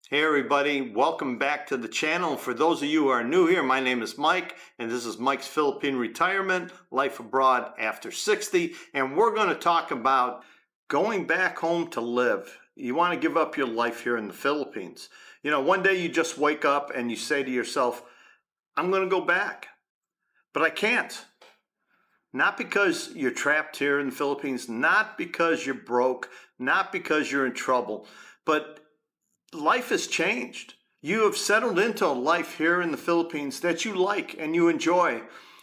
Hey everybody, welcome back to the channel. For those of you who are new here, my name is Mike and this is Mike's Philippine Retirement, Life Abroad After 60, and we're going to talk about going back home to live. You want to give up your life here in the Philippines. You know, one day you just wake up and you say to yourself, I'm going to go back, but I can't. Not because you're trapped here in the Philippines, not because you're broke, not because you're in trouble, but life has changed. You have settled into a life here in the Philippines that you like and you enjoy,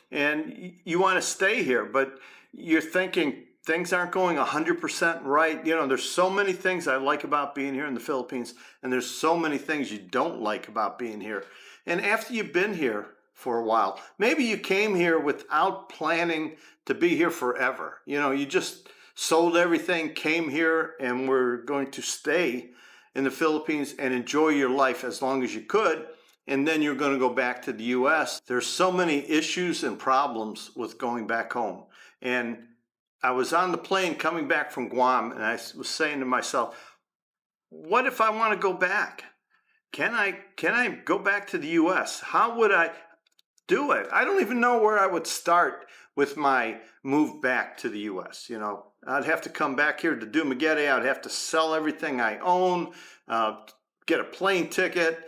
and you want to stay here, but you're thinking things aren't going 100% right. You know, there's so many things I like about being here in the Philippines, and there's so many things you don't like about being here. And after you've been here for a while, maybe you came here without planning to be here forever. You know, you just sold everything, came here, and were going to stay in the Philippines and enjoy your life as long as you could, and then you're going to go back to the US. There's so many issues and problems with going back home. And I was on the plane coming back from Guam, and I was saying to myself, what if I want to go back? Can I go back to the US? How would I do it? I don't even know where I would start with my move back to the US. You know, I'd have to come back here to Dumaguete. I'd have to sell everything I own, get a plane ticket,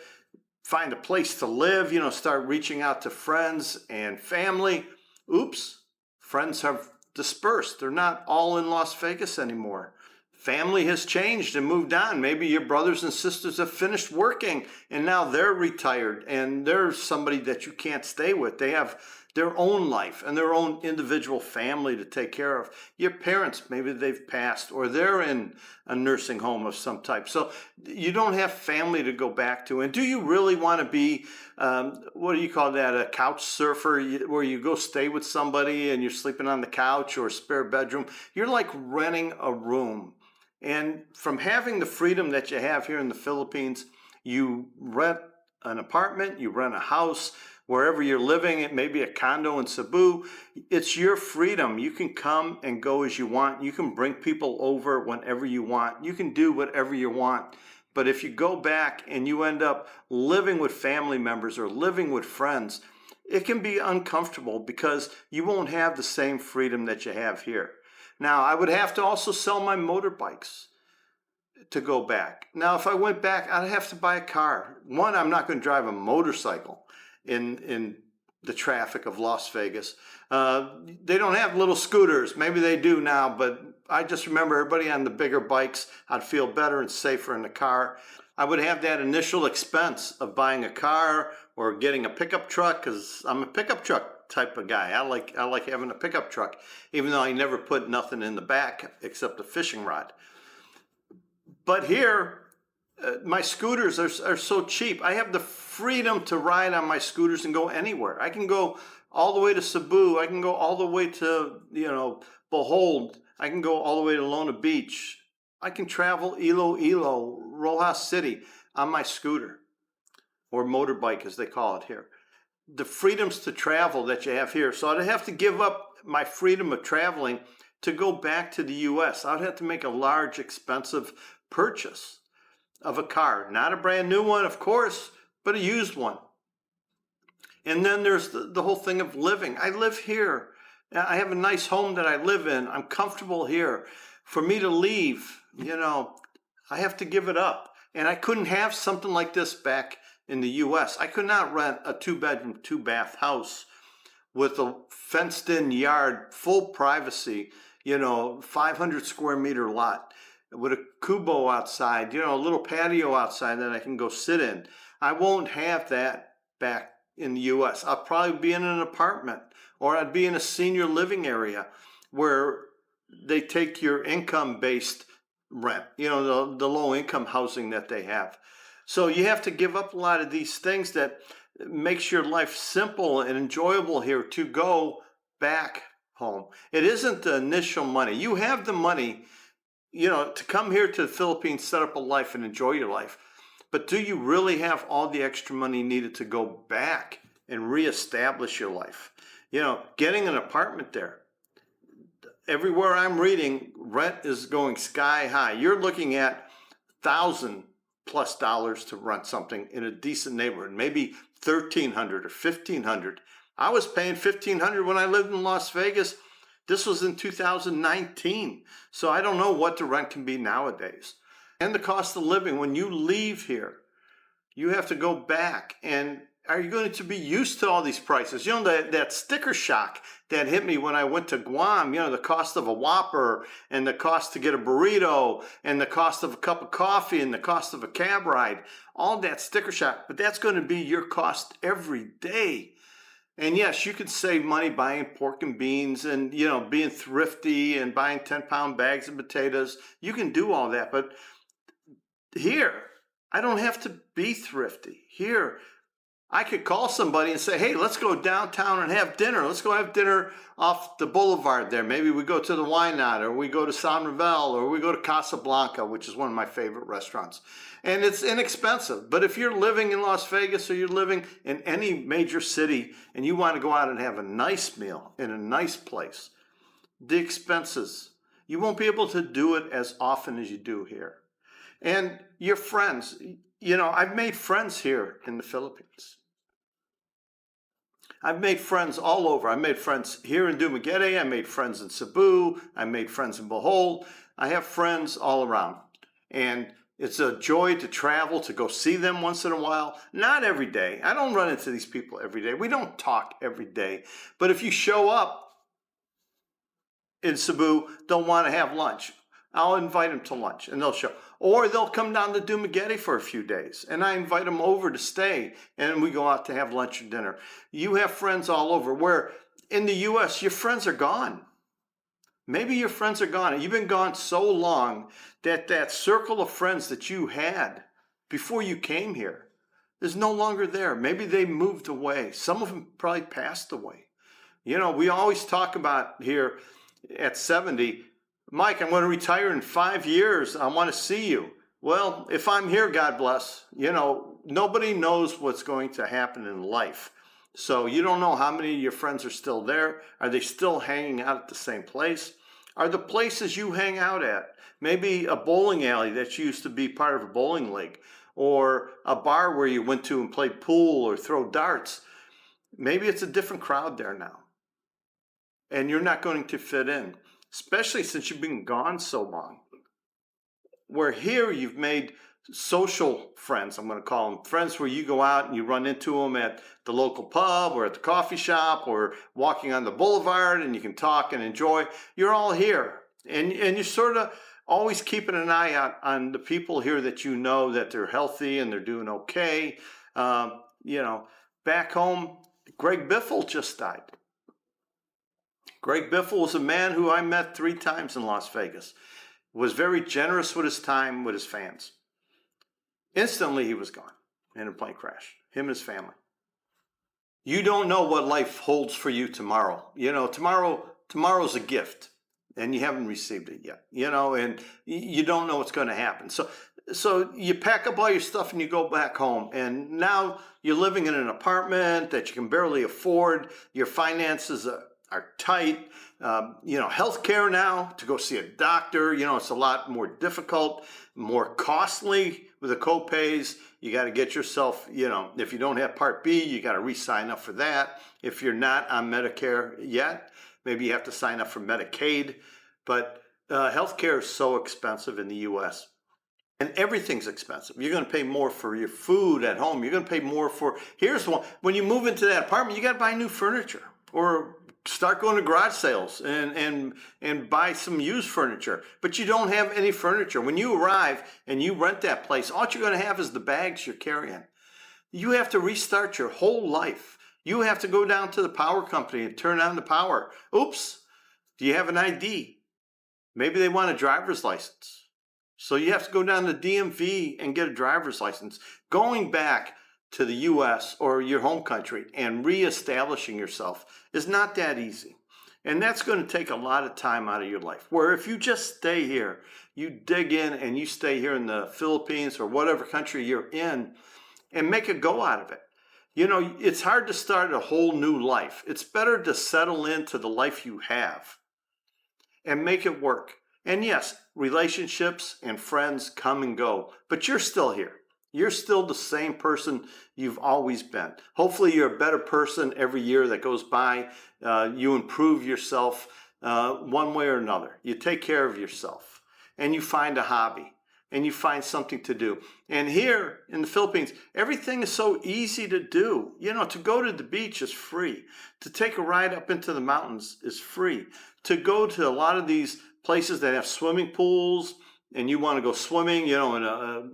find a place to live, you know, start reaching out to friends and family. Oops, friends have dispersed. They're not all in Las Vegas anymore. Family has changed and moved on. Maybe your brothers and sisters have finished working and now they're retired and they're somebody that you can't stay with. They have their own life and their own individual family to take care of. Your parents, maybe they've passed or they're in a nursing home of some type. So you don't have family to go back to. And do you really want to be, what do you call that, a couch surfer, where you go stay with somebody and you're sleeping on the couch or a spare bedroom? You're like renting a room. And from having the freedom that you have here in the Philippines, you rent an apartment, you rent a house, wherever you're living, it may be a condo in Cebu. It's your freedom. You can come and go as you want. You can bring people over whenever you want. You can do whatever you want. But if you go back and you end up living with family members or living with friends, it can be uncomfortable because you won't have the same freedom that you have here. Now, I would have to also sell my motorbikes to go back. Now, if I went back, I'd have to buy a car. One, I'm not going to drive a motorcycle in the traffic of Las Vegas. They don't have little scooters. Maybe they do now, but I just remember everybody on the bigger bikes. I'd feel better and safer in the car. I would have that initial expense of buying a car or getting a pickup truck, because I'm a pickup truck type of guy. I like having a pickup truck, even though I never put nothing in the back except a fishing rod. But here, my scooters are so cheap. I have the freedom to ride on my scooters and go anywhere. I can go all the way to Cebu. I can go all the way to, you know, Bohol. I can go all the way to Lona Beach. I can travel Iloilo, Rojas City on my scooter, or motorbike as they call it here. The freedoms to travel that you have here. So I'd have to give up my freedom of traveling to go back to the US. I'd have to make a large, expensive purchase of a car. Not a brand new one, of course, but a used one. And then there's the whole thing of living. I live here. I have a nice home that I live in. I'm comfortable here. For me to leave, you know, I have to give it up. And I couldn't have something like this back in the US. I could not rent a 2-bedroom, 2-bath house with a fenced-in yard, full privacy, you know, 500 square meter lot with a kubo outside, you know, a little patio outside that I can go sit in. I won't have that back in the US. I'll probably be in an apartment, or I'd be in a senior living area where they take your income-based rent, you know, the low-income housing that they have. So you have to give up a lot of these things that makes your life simple and enjoyable here to go back home. It isn't the initial money. You have the money, you know, to come here to the Philippines, set up a life and enjoy your life. But do you really have all the extra money needed to go back and reestablish your life? You know, getting an apartment there. Everywhere I'm reading, rent is going sky high. You're looking at 1,000 plus dollars to rent something in a decent neighborhood, maybe 1,300 or 1,500. I was paying 1,500 when I lived in Las Vegas. This was in 2019. So I don't know what the rent can be nowadays. And the cost of living, when you leave here, you have to go back, and are you going to be used to all these prices? You know, that sticker shock that hit me when I went to Guam, you know, the cost of a Whopper and the cost to get a burrito and the cost of a cup of coffee and the cost of a cab ride, all that sticker shock, but that's going to be your cost every day. And yes, you can save money buying pork and beans and, you know, being thrifty and buying 10-pound bags of potatoes. You can do all that, but here, I don't have to be thrifty. Here, I could call somebody and say, hey, let's go downtown and have dinner. Let's go have dinner off the boulevard there. Maybe we go to the Wynot, or we go to San Ravel, or we go to Casablanca, which is one of my favorite restaurants. And it's inexpensive. But if you're living in Las Vegas, or you're living in any major city and you want to go out and have a nice meal in a nice place, the expenses, you won't be able to do it as often as you do here. And your friends, you know, I've made friends here in the Philippines. I've made friends all over. I made friends here in Dumaguete. I made friends in Cebu. I made friends in Bohol. I have friends all around. And it's a joy to travel, to go see them once in a while. Not every day. I don't run into these people every day. We don't talk every day. But if you show up in Cebu, they'll want to have lunch. I'll invite them to lunch and they'll show. Or they'll come down to Dumaguete for a few days and I invite them over to stay and we go out to have lunch or dinner. You have friends all over, where in the US, your friends are gone. Maybe your friends are gone and you've been gone so long that that circle of friends that you had before you came here is no longer there. Maybe they moved away. Some of them probably passed away. You know, we always talk about here at 70, Mike, I'm going to retire in 5 years. I want to see you. Well, if I'm here, God bless. You know, nobody knows what's going to happen in life. So you don't know how many of your friends are still there. Are they still hanging out at the same place? Are the places you hang out at maybe a bowling alley that used to be part of a bowling league, or a bar where you went to and played pool or throw darts? Maybe it's a different crowd there now. And you're not going to fit in, especially since you've been gone so long. Where here you've made social friends, I'm going to call them friends, where you go out and you run into them at the local pub or at the coffee shop or walking on the boulevard, and you can talk and enjoy. You're all here, and you're sort of always keeping an eye out on the people here that you know that they're healthy and they're doing okay. You know, back home, Greg Biffle just died. Greg Biffle was a man who I met 3 times in Las Vegas. Was very generous with his time, with his fans. Instantly, he was gone in a plane crash, him and his family. You don't know what life holds for you tomorrow. You know, tomorrow's a gift, and you haven't received it yet, you know, and you don't know what's going to happen. So you pack up all your stuff and you go back home, and now you're living in an apartment that you can barely afford. Your finances are tight. You know, healthcare now, to go see a doctor, you know, it's a lot more difficult, more costly with the co-pays. You got to get yourself, you know, if you don't have Part B, you got to re-sign up for that. If you're not on Medicare yet, maybe you have to sign up for Medicaid. But healthcare is so expensive in the US. And everything's expensive. You're going to pay more for your food at home. You're going to pay more for, here's one, when you move into that apartment, you got to buy new furniture, or start going to garage sales and buy some used furniture. But you don't have any furniture. When you arrive and you rent that place, all you're going to have is the bags you're carrying. You have to restart your whole life. You have to go down to the power company and turn on the power. Oops, do you have an ID? Maybe they want a driver's license. So you have to go down to DMV and get a driver's license. Going back to the US or your home country and reestablishing yourself is not that easy. And that's going to take a lot of time out of your life. Where if you just stay here, you dig in and you stay here in the Philippines or whatever country you're in and make a go out of it. You know, it's hard to start a whole new life. It's better to settle into the life you have and make it work. And yes, relationships and friends come and go, but you're still here. You're still the same person you've always been. Hopefully you're a better person every year that goes by. You improve yourself one way or another. You take care of yourself and you find a hobby and you find something to do. And here in the Philippines, everything is so easy to do. You know, to go to the beach is free. To take a ride up into the mountains is free. To go to a lot of these places that have swimming pools and you want to go swimming, you know, in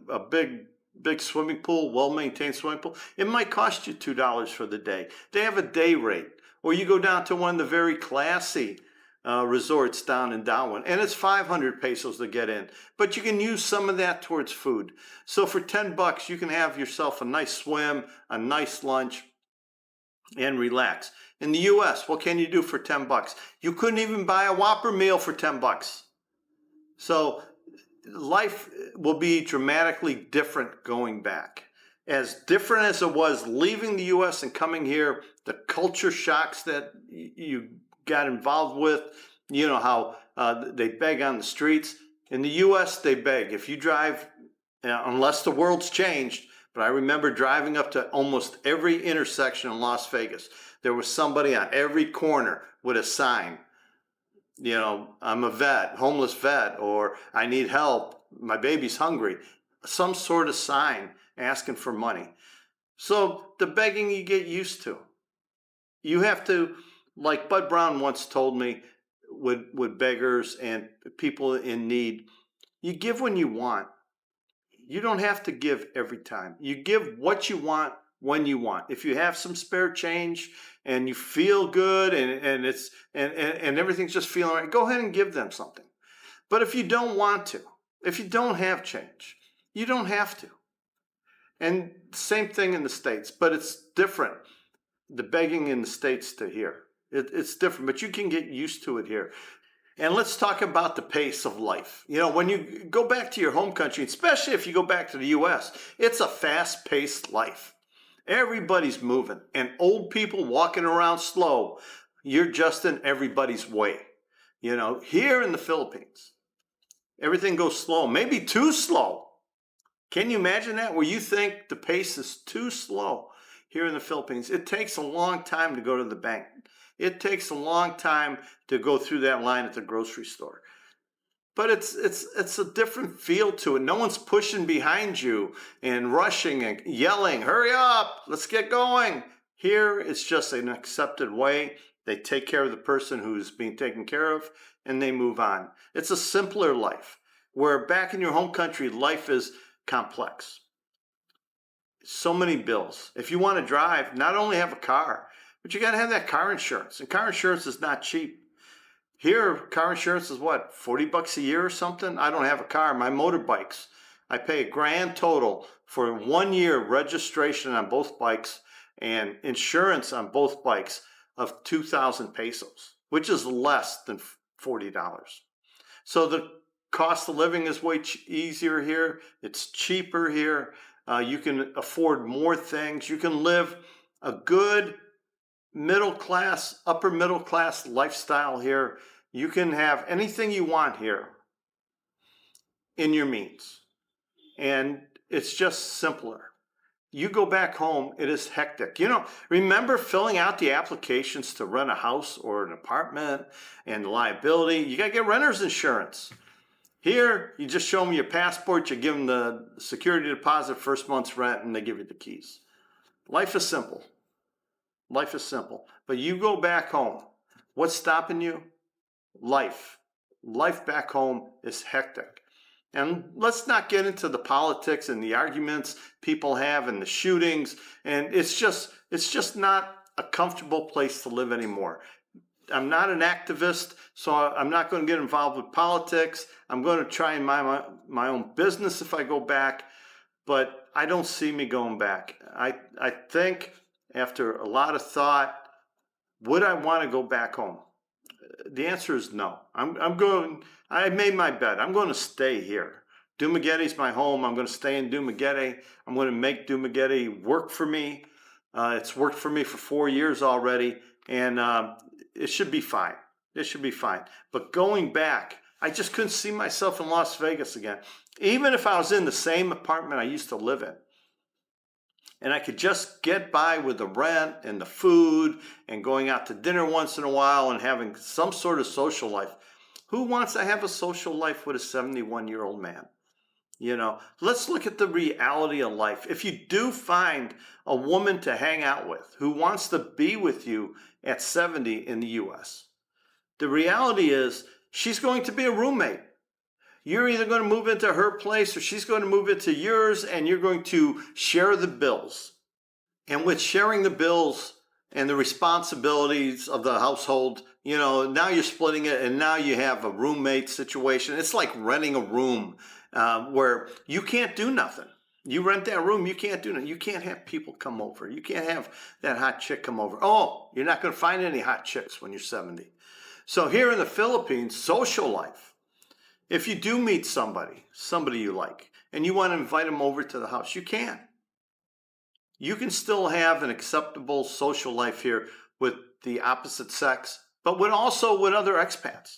a big swimming pool, well-maintained swimming pool, it might cost you $2 for the day. They have a day rate. Or you go down to one of the very classy resorts down in Darwin, and it's 500 pesos to get in. But you can use some of that towards food. So for 10 bucks, you can have yourself a nice swim, a nice lunch, and relax. In the US, what can you do for 10 bucks? You couldn't even buy a Whopper meal for 10 bucks. So life will be dramatically different going back. As different as it was leaving the US and coming here, the culture shocks that you got involved with, you know, how they beg on the streets. In the US, they beg. If you drive, unless the world's changed, but I remember driving up to almost every intersection in Las Vegas. There was somebody on every corner with a sign. You know, I'm a vet, homeless vet, or I need help, my baby's hungry. Some sort of sign asking for money. So the begging you get used to. You have to, like Bud Brown once told me with beggars and people in need, you give when you want. You don't have to give every time. You give what you want when you want. If you have some spare change and you feel good and everything's just feeling right, go ahead and give them something. But if you don't want to, if you don't have change, you don't have to. And same thing in the States, but it's different. The begging in the States to here. It's different, but you can get used to it here. And let's talk about the pace of life. You know, when you go back to your home country, especially if you go back to the US, it's a fast-paced life. Everybody's moving, and old people walking around slow. You're just in everybody's way. You know, here in the Philippines, everything goes slow, maybe too slow. Can you imagine that? Where you think the pace is too slow here in the Philippines. It takes a long time to go to the bank. It takes a long time to go through that line at the grocery store. But it's a different feel to it. No one's pushing behind you and rushing and yelling, hurry up, let's get going. Here, it's just an accepted way. They take care of the person who's being taken care of, and they move on. It's a simpler life, where back in your home country, life is complex. So many bills. If you want to drive, not only have a car, but you got to have that car insurance. And car insurance is not cheap. Here, car insurance is what, 40 bucks a year or something? I don't have a car. My motorbikes, I pay a grand total for 1 year registration on both bikes and insurance on both bikes of 2,000 pesos, which is less than $40. So the cost of living is way easier here. It's cheaper here. You can afford more things. You can live a good middle class, upper middle class lifestyle here. You can have anything you want here in your means. And it's just simpler. You go back home, it is hectic. You know, remember filling out the applications to rent a house or an apartment and the liability? You got to get renter's insurance. Here, you just show them your passport, you give them the security deposit, first month's rent, and they give you the keys. Life is simple. Life is simple. But you go back home. What's stopping you? Life. Life back home is hectic. And let's not get into the politics and the arguments people have and the shootings. And it's just not a comfortable place to live anymore. I'm not an activist, so I'm not going to get involved with politics. I'm going to try and mind my own business if I go back, but I don't see me going back. I think after a lot of thought, would I want to go back home? The answer is no. I made my bet. I'm going to stay here. Dumaguete's my home. I'm going to stay in Dumaguete. I'm going to make Dumaguete work for me. It's worked for me for 4 years already, and it should be fine. It should be fine. But going back, I just couldn't see myself in Las Vegas again. Even if I was in the same apartment I used to live in, and I could just get by with the rent and the food and going out to dinner once in a while and having some sort of social life. Who wants to have a social life with a 71-year-old man? Let's look at the reality of life. If you do find a woman to hang out with who wants to be with you at 70 in the US, the reality is she's going to be a roommate. You're either going to move into her place or she's going to move into yours, and you're going to share the bills. And with sharing the bills and the responsibilities of the household, now you're splitting it, and now you have a roommate situation. It's like renting a room where you can't do nothing. You rent that room, you can't do nothing. You can't have people come over. You can't have that hot chick come over. Oh, you're not going to find any hot chicks when you're 70. So here in the Philippines, social life. If you do meet somebody you like, and you want to invite them over to the house, you can. You can still have an acceptable social life here with the opposite sex, but also with other expats.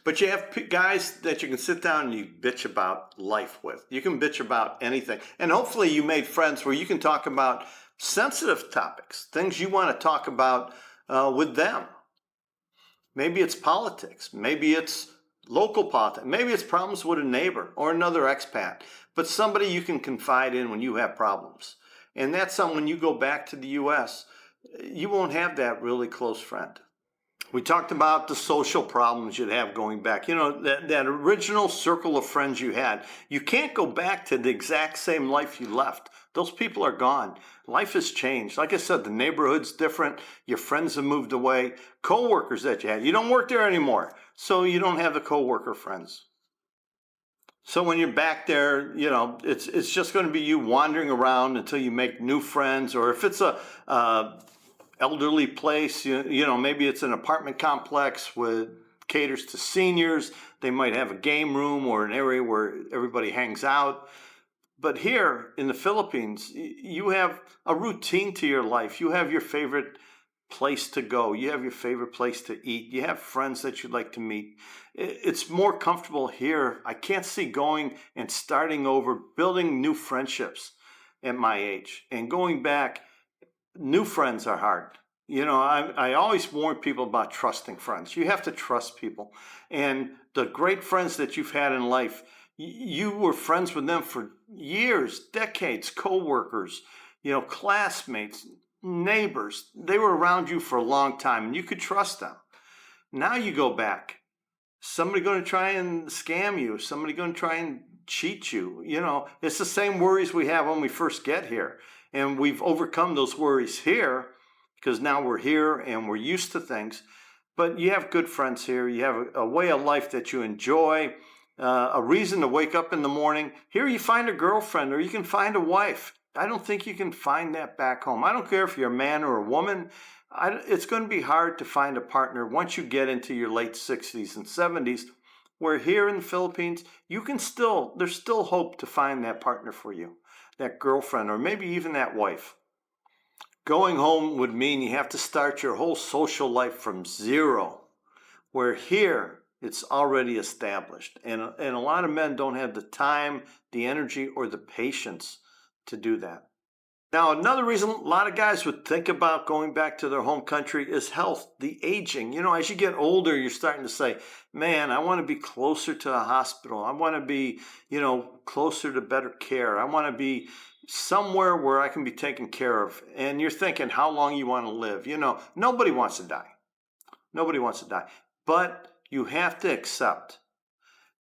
But you have guys that you can sit down and you bitch about life with. You can bitch about anything. And hopefully you made friends where you can talk about sensitive topics, things you want to talk about with them. Maybe it's politics. Maybe it's local politics. Maybe it's problems with a neighbor or another expat. But somebody you can confide in when you have problems. And that's something when you go back to the U.S., you won't have that really close friend. We talked about the social problems you'd have going back. That original circle of friends you had. You can't go back to the exact same life you left. Those people are gone. Life has changed. Like I said, the neighborhood's different. Your friends have moved away. Co-workers that you had, you don't work there anymore. So you don't have the co-worker friends. So when you're back there, it's just going to be you wandering around until you make new friends. Or if it's a elderly place, maybe it's an apartment complex with caters to seniors. They might have a game room or an area where everybody hangs out. But here in the Philippines, you have a routine to your life. You have your favorite place to go. You have your favorite place to eat. You have friends that you'd like to meet. It's more comfortable here. I can't see going and starting over, building new friendships at my age. And going back, new friends are hard. I always warn people about trusting friends. You have to trust people. And the great friends that you've had in life, you were friends with them for years, decades, co-workers, classmates, neighbors. They were around you for a long time and you could trust them. Now you go back. Somebody going to try and scam you. Somebody going to try and cheat you. It's the same worries we have when we first get here. And we've overcome those worries here because now we're here and we're used to things. But you have good friends here. You have a way of life that you enjoy, a reason to wake up in the morning. Here you find a girlfriend or you can find a wife. I don't think you can find that back home. I don't care if you're a man or a woman. It's going to be hard to find a partner once you get into your late 60s and 70s, where here in the Philippines, there's still hope to find that partner for you, that girlfriend, or maybe even that wife. Going home would mean you have to start your whole social life from zero, where here it's already established. And a lot of men don't have the time, the energy, or the patience to do that. Now, another reason a lot of guys would think about going back to their home country is health, the aging. As you get older, you're starting to say, man, I want to be closer to a hospital. I want to be, closer to better care. I want to be somewhere where I can be taken care of. And you're thinking how long you want to live. Nobody wants to die. Nobody wants to die. But you have to accept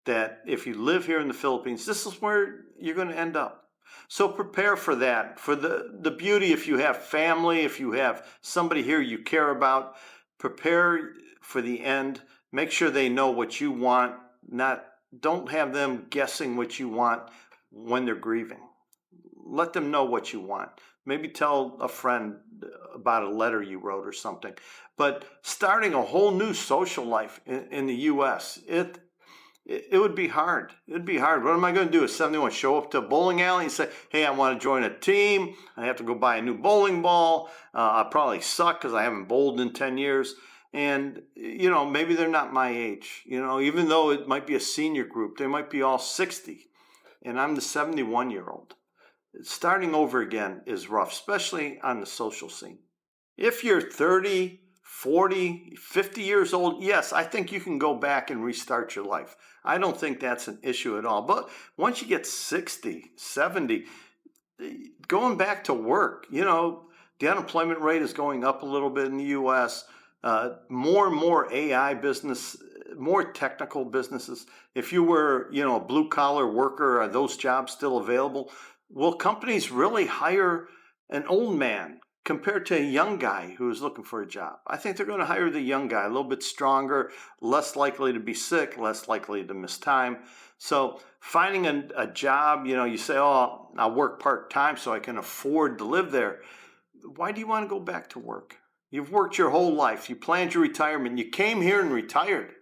that if you live here in the Philippines, this is where you're going to end up. So prepare for that, for the beauty. If you have family, if you have somebody here you care about, prepare for the end. Make sure they know what you want. Don't have them guessing what you want when they're grieving. Let them know what you want. Maybe tell a friend about a letter you wrote or something. But starting a whole new social life in the U.S., it would be hard. It'd be hard. What am I going to do? Is somebody want to show up to a bowling alley and say, hey, I want to join a team. I have to go buy a new bowling ball. I probably suck because I haven't bowled in 10 years. And, maybe they're not my age, even though it might be a senior group, they might be all 60 and I'm the 71-year-old. Starting over again is rough, especially on the social scene. If you're 30, 40, 50 years old, yes, I think you can go back and restart your life. I don't think that's an issue at all. But once you get 60, 70, going back to work, the unemployment rate is going up a little bit in the US. More and more AI business, more technical businesses. If you were, a blue collar worker, are those jobs still available? Will companies really hire an old man compared to a young guy who is looking for a job? I think they're going to hire the young guy, a little bit stronger, less likely to be sick, less likely to miss time. So finding a job, you say, oh, I'll work part-time so I can afford to live there. Why do you want to go back to work? You've worked your whole life. You planned your retirement. You came here and retired.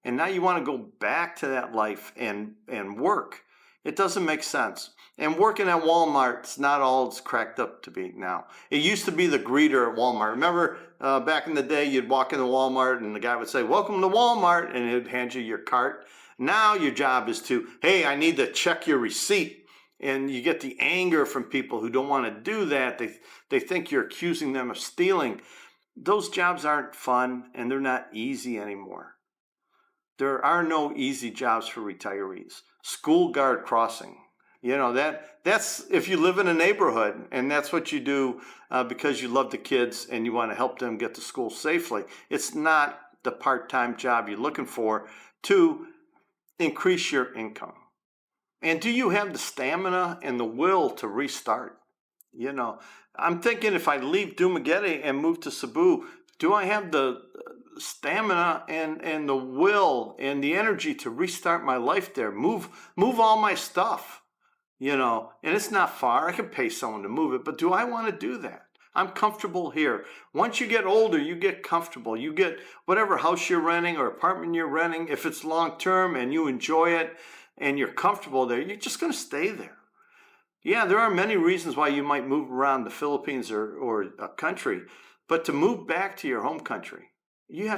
And now you want to go back to that life and work. It doesn't make sense. And working at Walmart's not all it's cracked up to be now. It used to be the greeter at Walmart. Remember back in the day, you'd walk into Walmart and the guy would say, welcome to Walmart, and he'd hand you your cart. Now your job is to, hey, I need to check your receipt. And you get the anger from people who don't want to do that. They think you're accusing them of stealing. Those jobs aren't fun and they're not easy anymore. There are no easy jobs for retirees. School guard crossing. That's if you live in a neighborhood and that's what you do because you love the kids and you want to help them get to school safely. It's not the part-time job you're looking for to increase your income. And do you have the stamina and the will to restart? I'm thinking if I leave Dumaguete and move to Cebu, do I have the stamina and the will and the energy to restart my life there? Move all my stuff, and it's not far. I can pay someone to move it, but do I want to do that? I'm comfortable here. Once you get older, you get comfortable. You get whatever house you're renting or apartment you're renting. If it's long-term and you enjoy it and you're comfortable there, you're just going to stay there. Yeah, there are many reasons why you might move around the Philippines or a country, but to move back to your home country, you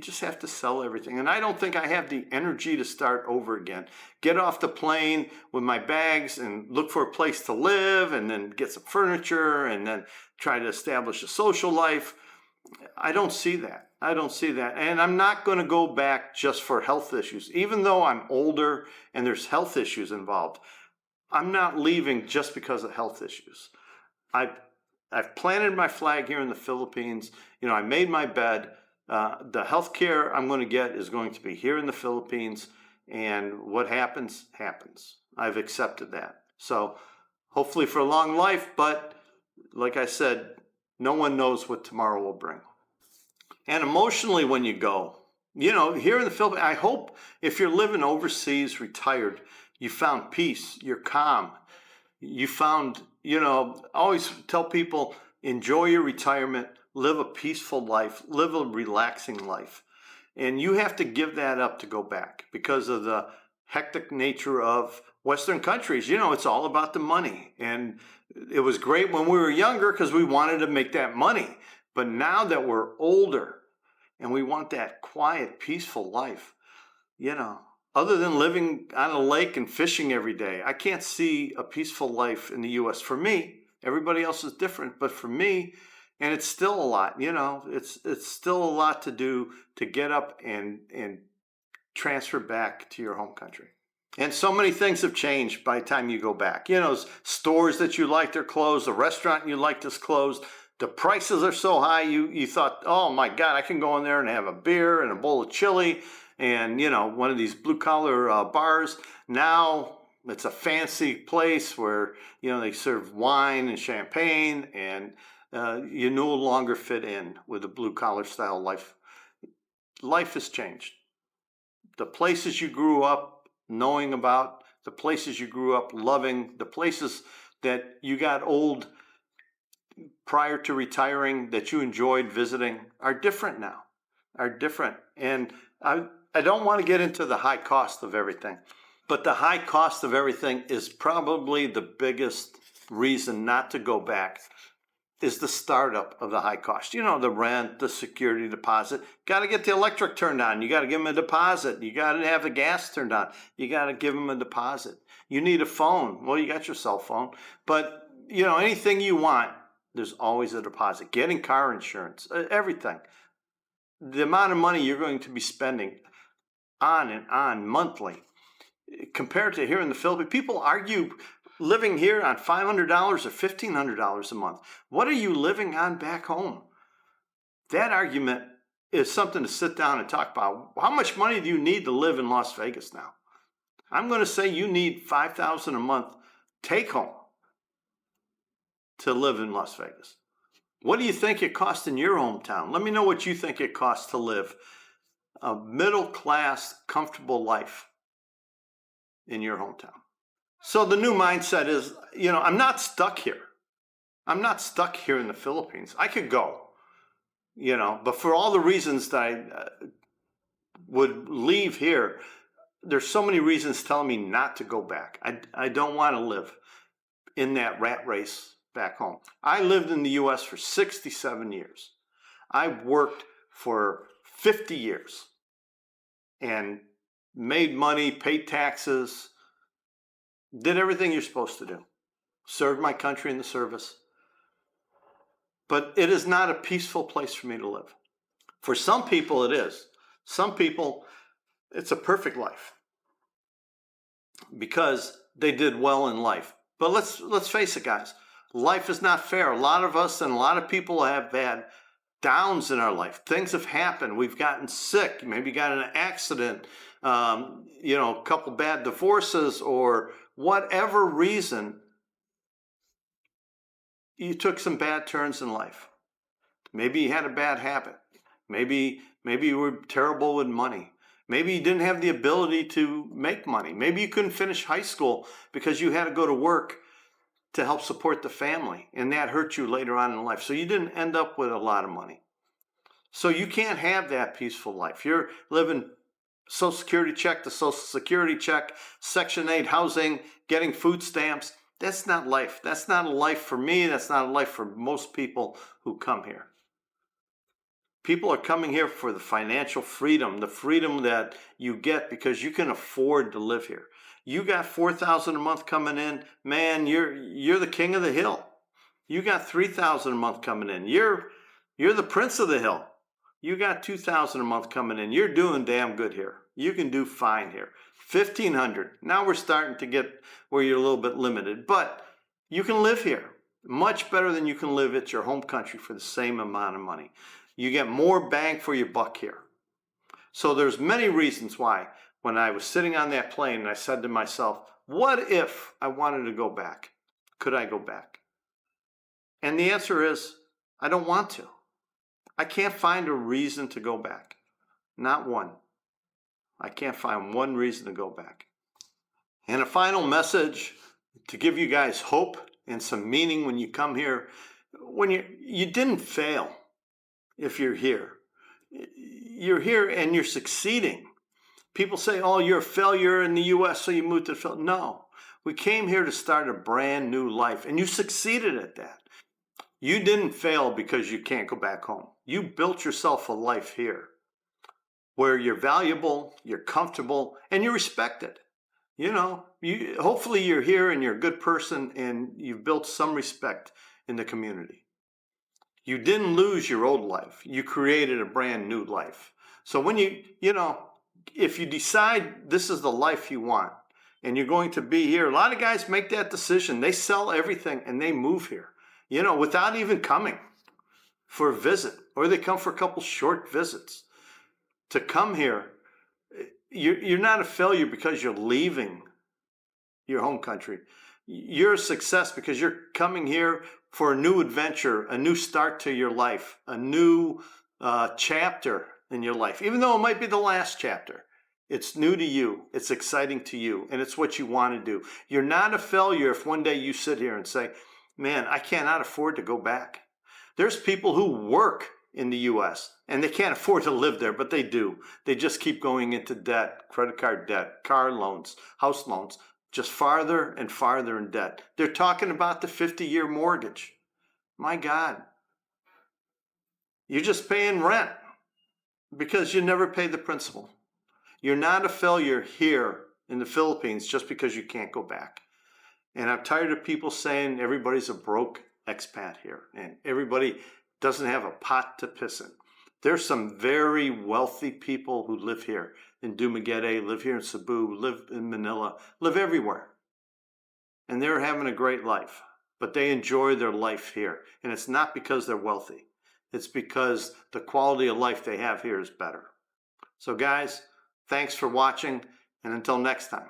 just have to sell everything. And I don't think I have the energy to start over again. Get off the plane with my bags and look for a place to live and then get some furniture and then try to establish a social life. I don't see that. And I'm not going to go back just for health issues. Even though I'm older and there's health issues involved, I'm not leaving just because of health issues. I've planted my flag here in the Philippines. I made my bed. The health care I'm going to get is going to be here in the Philippines. And what happens, happens. I've accepted that. So hopefully for a long life, but like I said, no one knows what tomorrow will bring. And emotionally when you go, here in the Philippines, I hope if you're living overseas, retired, you found peace, you're calm. You found, always tell people, enjoy your retirement, live a peaceful life, live a relaxing life. And you have to give that up to go back because of the hectic nature of Western countries. It's all about the money. And it was great when we were younger because we wanted to make that money. But now that we're older and we want that quiet, peaceful life, other than living on a lake and fishing every day, I can't see a peaceful life in the U.S. For me. Everybody else is different, but for me, and it's still a lot, it's still a lot to do to get up and transfer back to your home country. And so many things have changed by the time you go back. Stores that you liked are closed, the restaurant you liked is closed. The prices are so high, you thought, oh my God, I can go in there and have a beer and a bowl of chili and, one of these blue-collar bars. Now it's a fancy place where, they serve wine and champagne and you no longer fit in with the blue-collar style life. Life has changed. The places you grew up knowing about, the places you grew up loving, the places that you got old prior to retiring that you enjoyed visiting are different now, And I don't want to get into the high cost of everything, but the high cost of everything is probably the biggest reason not to go back. is the startup of the high cost. You know, the rent, the security deposit. Got to get the electric turned on. You got to give them a deposit. You got to have the gas turned on. You got to give them a deposit. You need a phone. Well, you got your cell phone. But, you know, anything you want, there's always a deposit. Getting car insurance, everything. The amount of money you're going to be spending on and on monthly, compared to here in the Philippines, people argue living here on $500 or $1,500 a month. What are you living on back home? That argument is something to sit down and talk about. How much money do you need to live in Las Vegas now? I'm going to say you need $5,000 a month take home to live in Las Vegas. What do you think it costs in your hometown? Let me know what you think it costs to live a middle-class, comfortable life in your hometown. So the new mindset is, you know, I'm not stuck here. I'm not stuck here in the Philippines. I could go, you know, but for all the reasons that I would leave here, there's so many reasons telling me not to go back. I don't want to live in that rat race back home. I lived in the U.S. for 67 years. I worked for 50 years and made money, paid taxes, did everything you're supposed to do. Served my country in the service. But it is not a peaceful place for me to live. For some people it is. Some people, it's a perfect life because they did well in life. But let's face it, guys. Life is not fair. A lot of us and a lot of people have had downs in our life. Things have happened. We've gotten sick, maybe got in an accident, you know, a couple bad divorces, or whatever reason, you took some bad turns in life. Maybe you had a bad habit. Maybe you were terrible with money. Maybe you didn't have the ability to make money. Maybe you couldn't finish high school because you had to go to work to help support the family, and that hurt you later on in life. So you didn't end up with a lot of money. So you can't have that peaceful life. You're living Social Security check to Social Security check, Section 8 housing, getting food stamps. That's not life. That's not a life for me. That's not a life for most people who come here. People are coming here for the financial freedom, the freedom that you get because you can afford to live here. You got $4,000 a month coming in, man, you're the king of the hill. You got $3,000 a month coming in. You're the prince of the hill. You got $2,000 a month coming in. You're doing damn good here. You can do fine here. $1,500. Now we're starting to get where you're a little bit limited, but you can live here much better than you can live at your home country for the same amount of money. You get more bang for your buck here. So there's many reasons why when I was sitting on that plane and I said to myself, what if I wanted to go back? Could I go back? And the answer is, I don't want to. I can't find a reason to go back. Not one. I can't find one reason to go back. And a final message to give you guys hope and some meaning when you come here. When you didn't fail if you're here. You're here and you're succeeding. People say, oh, you're a failure in the U.S., so you moved to the Philippines. No, we came here to start a brand new life, and you succeeded at that. You didn't fail because you can't go back home. You built yourself a life here where you're valuable, you're comfortable, and you're respected. You know, hopefully you're here and you're a good person and you've built some respect in the community. You didn't lose your old life. You created a brand new life. So when you know, if you decide this is the life you want and you're going to be here, a lot of guys make that decision. They sell everything and they move here, you know, without even coming for a visit, or they come for a couple short visits. To come here, you're not a failure because you're leaving your home country. You're a success because you're coming here for a new adventure, a new start to your life, a new chapter in your life. Even though it might be the last chapter, it's new to you, it's exciting to you, and it's what you want to do. You're not a failure if one day you sit here and say, man, I cannot afford to go back. There's people who work in the U.S. and they can't afford to live there, but they do. They just keep going into debt, credit card debt, car loans, house loans, just farther and farther in debt. They're talking about the 50-year mortgage. My God, you're just paying rent because you never pay the principal. You're not a failure here in the Philippines just because you can't go back. And I'm tired of people saying everybody's a broke expat here and everybody doesn't have a pot to piss in. There's some very wealthy people who live here in Dumaguete, live here in Cebu, live in Manila, live everywhere. And they're having a great life, but they enjoy their life here. And it's not because they're wealthy. It's because the quality of life they have here is better. So guys, thanks for watching, and until next time.